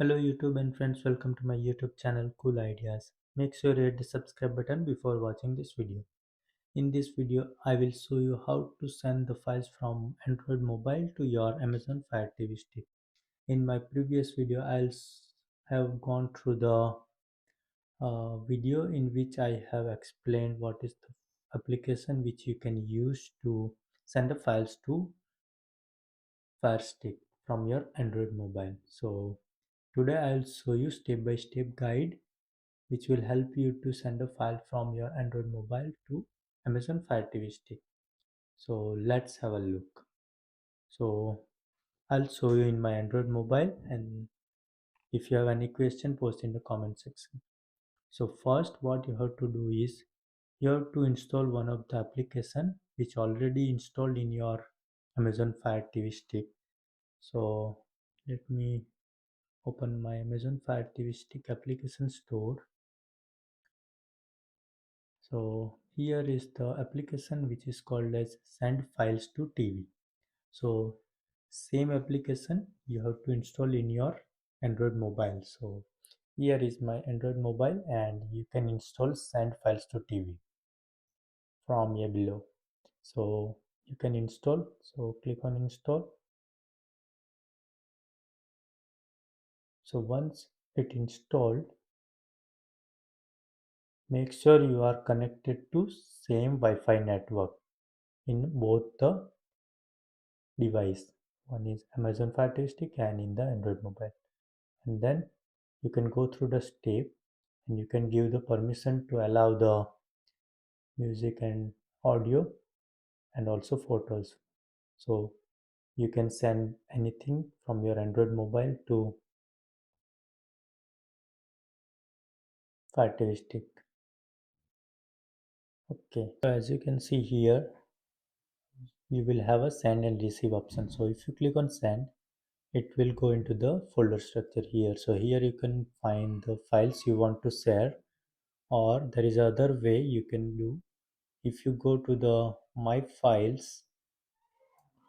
Hello YouTube and friends, welcome to my YouTube channel Cool Ideas. Make sure you hit the subscribe button before watching this video. In this video, I will show you how to send the files from Android mobile to your Amazon Fire TV stick. In my previous video, have gone through the video in which I have explained what is the application which you can use to send the files to Fire Stick from your Android mobile. So today I'll show you step-by-step guide which will help you to send a file from your Android mobile to Amazon Fire TV Stick. So let's have a look. So I'll show you in my Android mobile, and if you have any question, post in the comment section. So first what you have to do is you have to install one of the application which already installed in your Amazon Fire TV Stick. So let me open my Amazon Fire TV Stick application store. So here is the application which is called as send files to TV. So same application you have to install in your Android mobile. So here is my Android mobile and you can install send files to TV from here below. So you can install. So click on install. So once it installed, make sure you are connected to same Wi-Fi network in both the device. One is Amazon Fire TV Stick and in the Android mobile. And then you can go through the step and you can give the permission to allow the music and audio and also photos. So you can send anything from your Android mobile to Fire TV Stick. Okay, so as you can see here, you will have a send and receive option. So if you click on send, it will go into the folder structure here. So here you can find the files you want to share, or there is other way you can do. If you go to the my files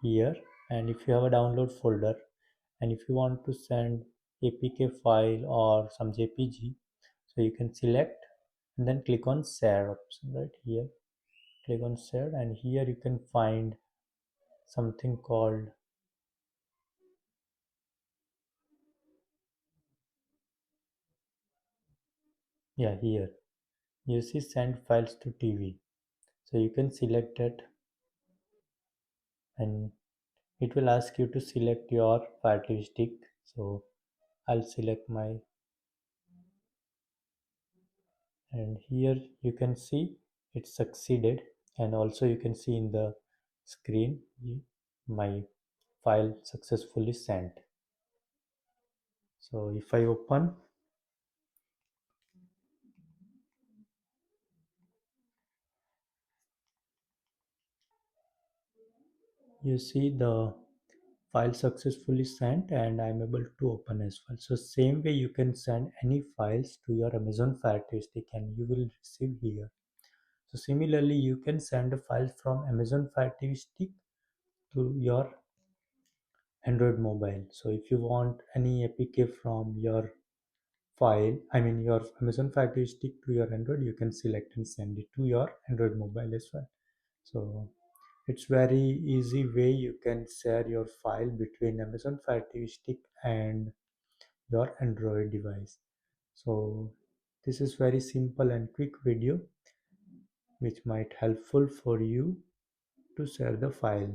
here, and if you have a download folder, and if you want to send apk file or some jpg, so you can select and then click on share option right here. Click on share and here you can find something called, yeah, here you see send files to tv. So you can select it and it will ask you to select your Fire TV stick. So I'll select my, and here you can see it succeeded, and also you can see in the screen my file successfully sent. So if I open, you see the file successfully sent and I'm able to open as well. So same way you can send any files to your Amazon Fire TV stick and you will receive here. So similarly you can send a file from Amazon Fire TV stick to your Android mobile. So if you want any APK from your file, I mean your Amazon Fire TV stick to your Android, you can select and send it to your Android mobile as well. So it's very easy way you can share your file between Amazon Fire TV stick and your Android device. So this is very simple and quick video which might helpful for you to share the file.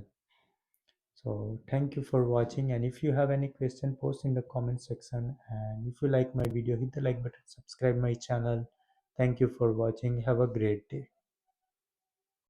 So thank you for watching, and if you have any question, post in the comment section, and if you like my video, hit the like button, subscribe my channel. Thank you for watching. Have a great day.